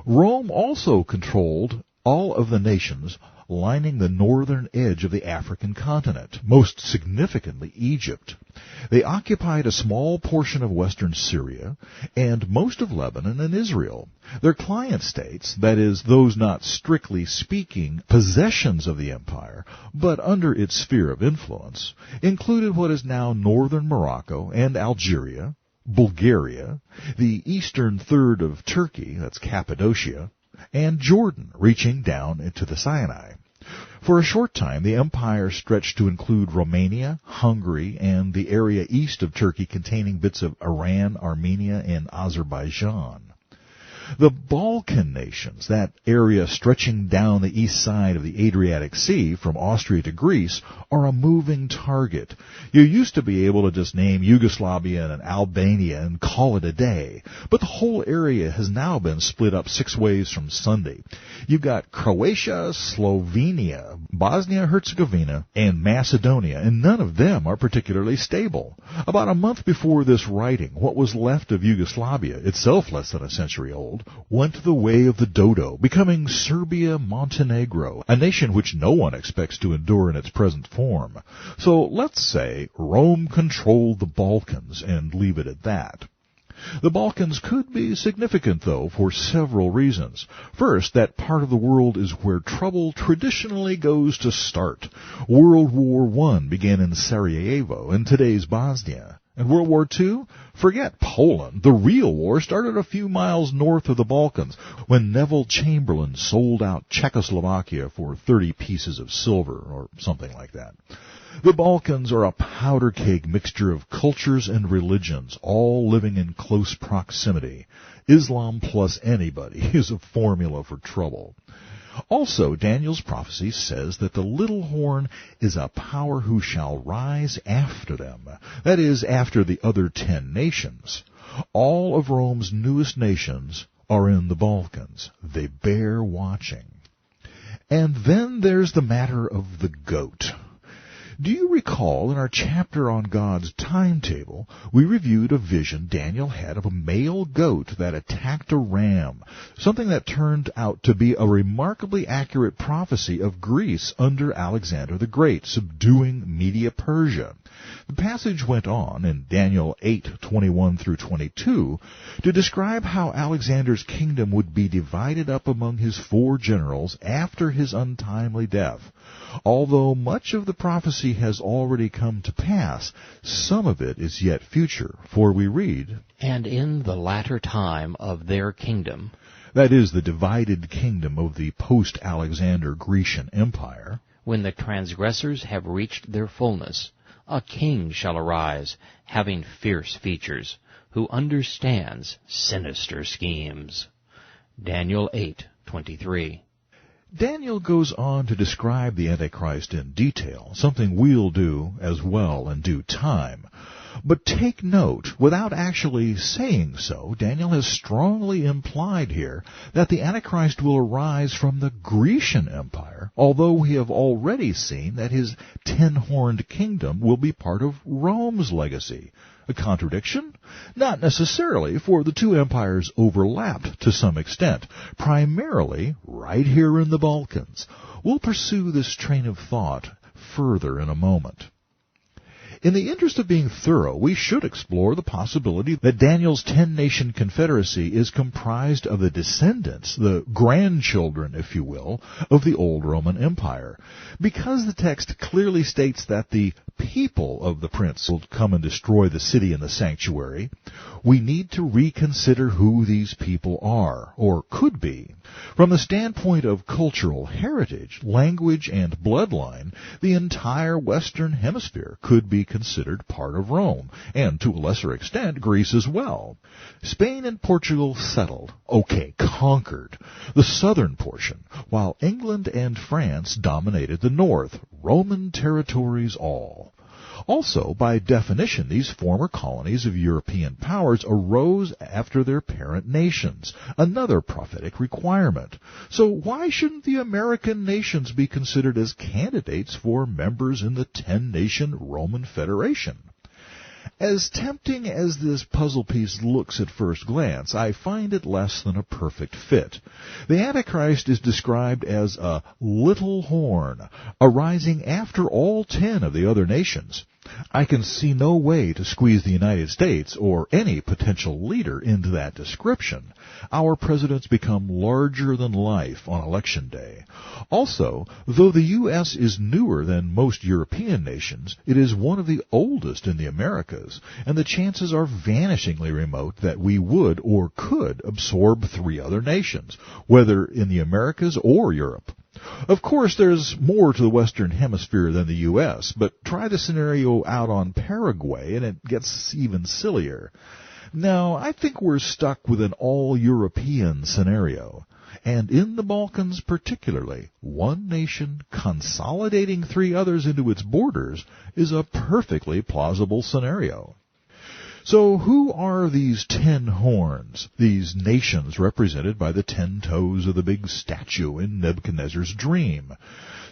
Rome also controlled all of the nations lining the northern edge of the African continent, most significantly Egypt. They occupied a small portion of western Syria and most of Lebanon and Israel. Their client states, that is, those not strictly speaking possessions of the empire, but under its sphere of influence, included what is now northern Morocco and Algeria, Bulgaria, the eastern third of Turkey, that's Cappadocia, and Jordan, reaching down into the Sinai. For a short time, the empire stretched to include Romania, Hungary, and the area east of Turkey containing bits of Iran, Armenia, and Azerbaijan. The Balkan nations, that area stretching down the east side of the Adriatic Sea from Austria to Greece, are a moving target. You used to be able to just name Yugoslavia and Albania and call it a day, but the whole area has now been split up 6 ways from Sunday. You've got Croatia, Slovenia, Bosnia-Herzegovina, and Macedonia, and none of them are particularly stable. About a month before this writing, what was left of Yugoslavia, itself less than a century old, went the way of the dodo, becoming Serbia-Montenegro, a nation which no one expects to endure in its present form. So let's say Rome controlled the Balkans and leave it at that. The Balkans could be significant, though, for several reasons. First, that part of the world is where trouble traditionally goes to start. World War I began in Sarajevo, in today's Bosnia. And World War II? Forget Poland. The real war started a few miles north of the Balkans when Neville Chamberlain sold out Czechoslovakia for 30 pieces of silver, or something like that. The Balkans are a powder-keg mixture of cultures and religions, all living in close proximity. Islam plus anybody is a formula for trouble. Also, Daniel's prophecy says that the little horn is a power who shall rise after them, that is, after the other 10 nations. All of Rome's newest nations are in the Balkans. They bear watching. And then there's the matter of the goat. Do you recall in our chapter on God's timetable, we reviewed a vision Daniel had of a male goat that attacked a ram, something that turned out to be a remarkably accurate prophecy of Greece under Alexander the Great, subduing Media-Persia. The passage went on in Daniel 8:21 through 22 to describe how Alexander's kingdom would be divided up among his 4 generals after his untimely death. Although much of the prophecy has already come to pass, some of it is yet future, for we read, "And in the latter time of their kingdom," that is, the divided kingdom of the post-Alexander Grecian Empire, "when the transgressors have reached their fullness, a king shall arise, having fierce features, who understands sinister schemes." Daniel 8:23. Daniel goes on to describe the Antichrist in detail, something we'll do as well in due time. But take note, without actually saying so, Daniel has strongly implied here that the Antichrist will arise from the Grecian Empire, although we have already seen that his 10-horned kingdom will be part of Rome's legacy. A contradiction? Not necessarily, for the 2 empires overlapped to some extent, primarily right here in the Balkans. We'll pursue this train of thought further in a moment. In the interest of being thorough, we should explore the possibility that Daniel's 10-nation confederacy is comprised of the descendants, the grandchildren, if you will, of the old Roman Empire. Because the text clearly states that the people of the prince will come and destroy the city and the sanctuary, we need to reconsider who these people are, or could be. From the standpoint of cultural heritage, language, and bloodline, the entire Western Hemisphere could be considered part of Rome, and to a lesser extent, Greece as well. Spain and Portugal settled, conquered, the southern portion, while England and France dominated the north, Roman territories all. Also, by definition, these former colonies of European powers arose after their parent nations, another prophetic requirement. So why shouldn't the American nations be considered as candidates for members in the 10-nation Roman Federation? As tempting as this puzzle piece looks at first glance, I find it less than a perfect fit. The Antichrist is described as a little horn, arising after all 10 of the other nations. I can see no way to squeeze the United States or any potential leader into that description. Our presidents become larger than life on election day. Also, though the U.S. is newer than most European nations, it is one of the oldest in the Americas, and the chances are vanishingly remote that we would or could absorb 3 other nations, whether in the Americas or Europe. Of course, there's more to the Western Hemisphere than the U.S., but try the scenario out on Paraguay and it gets even sillier. Now, I think we're stuck with an all-European scenario. And in the Balkans particularly, one nation consolidating 3 others into its borders is a perfectly plausible scenario. So who are these 10 horns, these nations represented by the 10 toes of the big statue in Nebuchadnezzar's dream?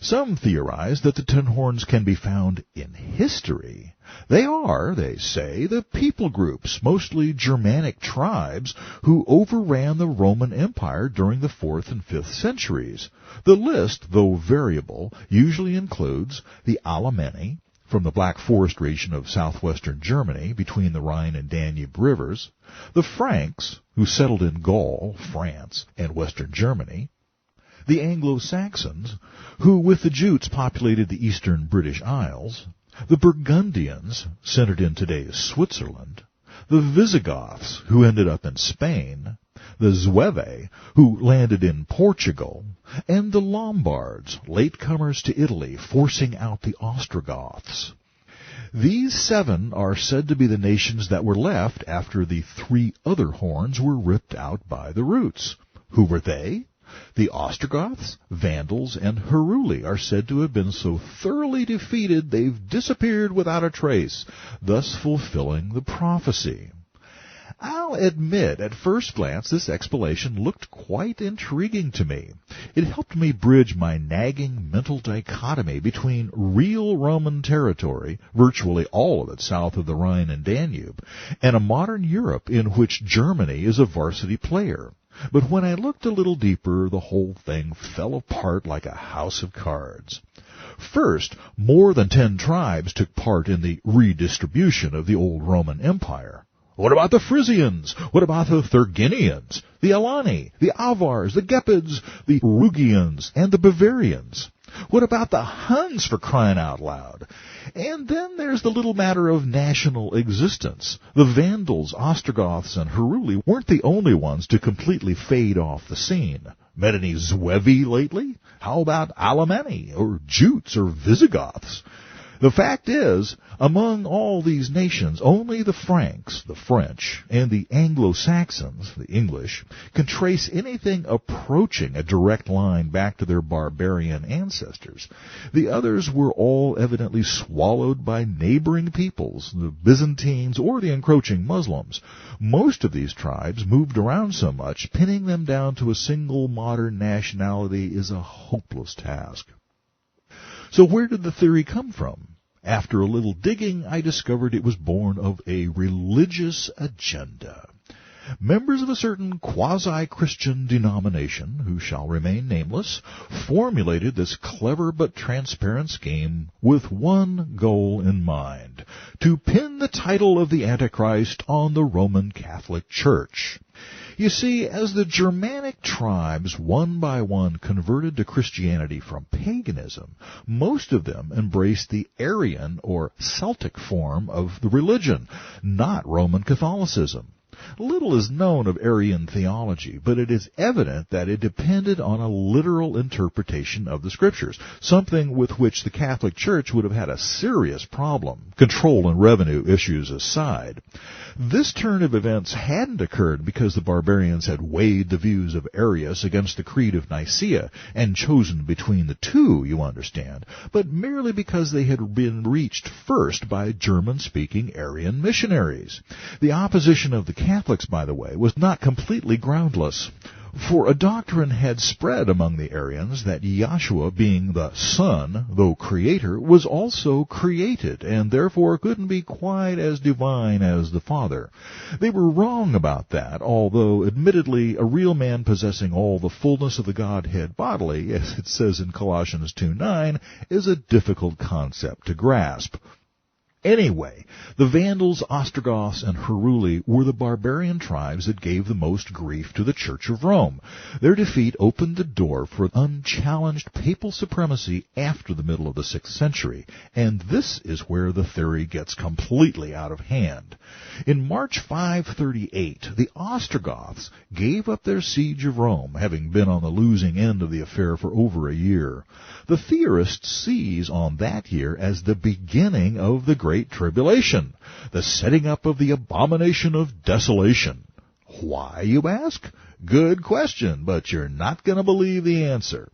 Some theorize that the 10 horns can be found in history. They are, they say, the people groups, mostly Germanic tribes, who overran the Roman Empire during the 4th and 5th centuries. The list, though variable, usually includes the Alemanni, from the Black Forest region of southwestern Germany between the Rhine and Danube rivers, the Franks, who settled in Gaul, France, and western Germany, the Anglo-Saxons, who with the Jutes populated the eastern British Isles, the Burgundians, centered in today's Switzerland, the Visigoths, who ended up in Spain, the Zouaves, who landed in Portugal, and the Lombards, latecomers to Italy, forcing out the Ostrogoths. These 7 are said to be the nations that were left after the 3 other horns were ripped out by the roots. Who were they? The Ostrogoths, Vandals, and Heruli are said to have been so thoroughly defeated they've disappeared without a trace, thus fulfilling the prophecy. I'll admit, at first glance, this explanation looked quite intriguing to me. It helped me bridge my nagging mental dichotomy between real Roman territory, virtually all of it south of the Rhine and Danube, and a modern Europe in which Germany is a varsity player. But when I looked a little deeper, the whole thing fell apart like a house of cards. First, more than 10 tribes took part in the redistribution of the old Roman Empire. What about the Frisians? What about the Therginians, the Alani, the Avars, the Gepids, the Rugians, and the Bavarians? What about the Huns, for crying out loud? And then there's the little matter of national existence. The Vandals, Ostrogoths, and Heruli weren't the only ones to completely fade off the scene. Met any Zouaves lately? How about Alemanni, or Jutes, or Visigoths? The fact is, among all these nations, only the Franks, the French, and the Anglo-Saxons, the English, can trace anything approaching a direct line back to their barbarian ancestors. The others were all evidently swallowed by neighboring peoples, the Byzantines or the encroaching Muslims. Most of these tribes moved around so much, pinning them down to a single modern nationality is a hopeless task. So where did the theory come from? After a little digging, I discovered it was born of a religious agenda. Members of a certain quasi-Christian denomination, who shall remain nameless, formulated this clever but transparent scheme with one goal in mind: to pin the title of the Antichrist on the Roman Catholic Church. You see, as the Germanic tribes one by one converted to Christianity from paganism, most of them embraced the Arian or Celtic form of the religion, not Roman Catholicism. Little is known of Arian theology, but it is evident that it depended on a literal interpretation of the Scriptures, something with which the Catholic Church would have had a serious problem, control and revenue issues aside. This turn of events hadn't occurred because the barbarians had weighed the views of Arius against the Creed of Nicaea and chosen between the two, you understand, but merely because they had been reached first by German-speaking Arian missionaries. The opposition of the Catholics, by the way, was not completely groundless. For a doctrine had spread among the Arians that Yahshua, being the Son, though Creator, was also created, and therefore couldn't be quite as divine as the Father. They were wrong about that, although admittedly a real man possessing all the fullness of the Godhead bodily, as it says in Colossians 2:9, is a difficult concept to grasp. Anyway, the Vandals, Ostrogoths, and Heruli were the barbarian tribes that gave the most grief to the Church of Rome. Their defeat opened the door for unchallenged papal supremacy after the middle of the 6th century, and this is where the theory gets completely out of hand. In March 538, the Ostrogoths gave up their siege of Rome, having been on the losing end of the affair for over a year. The theorists seize on that year as the beginning of the Great Tribulation, the setting up of the abomination of desolation. Why, you ask? Good question, but you're not going to believe the answer.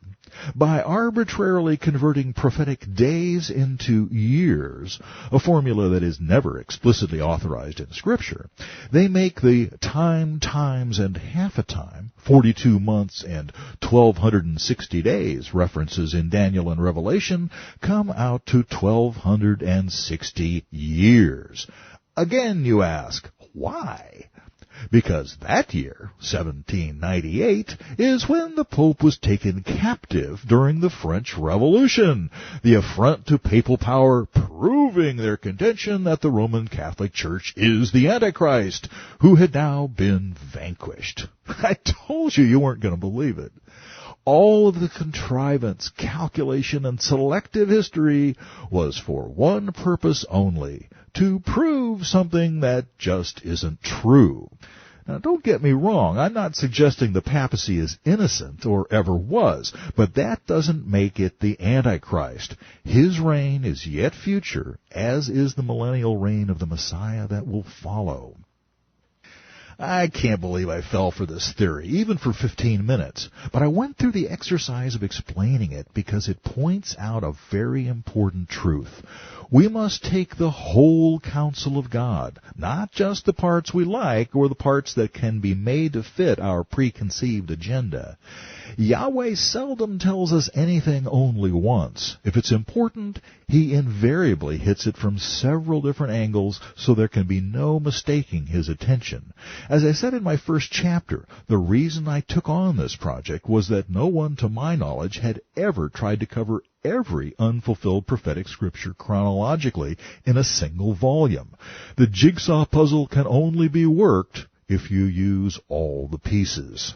By arbitrarily converting prophetic days into years, a formula that is never explicitly authorized in Scripture, they make the time, times, and half a time, 42 months and 1,260 days references in Daniel and Revelation, come out to 1,260 years. Again, you ask, why? Because that year, 1798, is when the Pope was taken captive during the French Revolution, the affront to papal power proving their contention that the Roman Catholic Church is the Antichrist, who had now been vanquished. I told you weren't going to believe it. All of the contrivance, calculation, and selective history was for one purpose only, to prove something that just isn't true. Now, don't get me wrong, I'm not suggesting the papacy is innocent or ever was, but that doesn't make it the Antichrist. His reign is yet future, as is the millennial reign of the Messiah that will follow. I can't believe I fell for this theory, even for 15 minutes, but I went through the exercise of explaining it because it points out a very important truth. We must take the whole counsel of God, not just the parts we like or the parts that can be made to fit our preconceived agenda. Yahweh seldom tells us anything only once. If it's important, He invariably hits it from several different angles so there can be no mistaking His attention. As I said in my first chapter, the reason I took on this project was that no one, to my knowledge, had ever tried to cover every unfulfilled prophetic scripture chronologically in a single volume. The jigsaw puzzle can only be worked if you use all the pieces.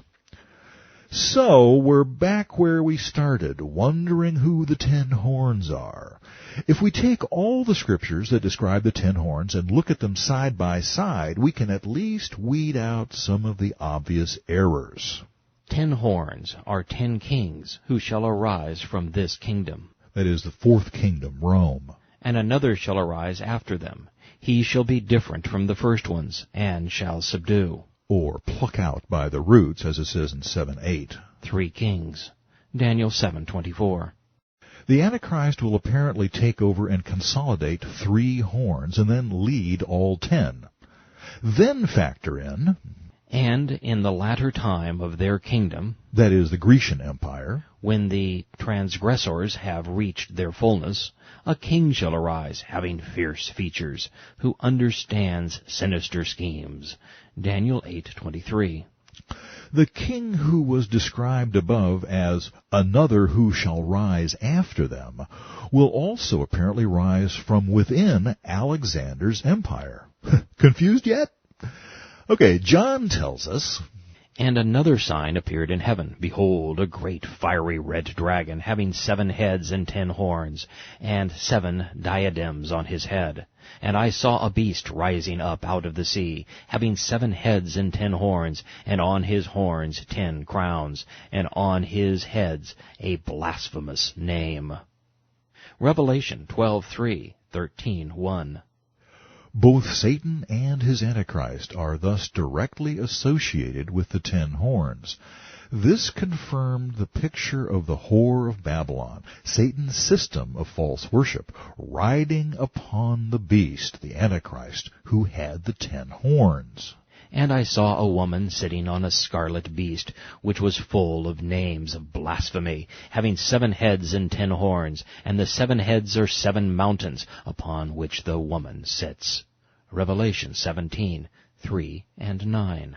So, we're back where we started, wondering who the 10 horns are. If we take all the scriptures that describe the 10 horns and look at them side by side, we can at least weed out some of the obvious errors. 10 horns are 10 kings who shall arise from this kingdom. That is, the fourth kingdom, Rome. And another shall arise after them. He shall be different from the first ones, and shall subdue. Or pluck out by the roots, as it says in 7:8. 3 kings. Daniel 7:24. The Antichrist will apparently take over and consolidate 3 horns and then lead all 10. Then factor in, and in the latter time of their kingdom, that is, the Grecian Empire, when the transgressors have reached their fullness, a king shall arise, having fierce features, who understands sinister schemes. Daniel 8:23. The king who was described above as another who shall rise after them will also apparently rise from within Alexander's empire. Confused yet? Okay, John tells us, and another sign appeared in heaven. Behold, a great fiery red dragon, having 7 heads and 10 horns, and 7 diadems on his head. And I saw a beast rising up out of the sea, having 7 heads and 10 horns, and on his horns 10 crowns, and on his heads a blasphemous name. Revelation 12:3, 13:1. Both Satan and his Antichrist are thus directly associated with the 10 horns. This confirmed the picture of the whore of Babylon, Satan's system of false worship, riding upon the beast, the Antichrist, who had the 10 horns. And I saw a woman sitting on a scarlet beast, which was full of names of blasphemy, having 7 heads and 10 horns, and the 7 heads are 7 mountains, upon which the woman sits. Revelation 17:3 and 9.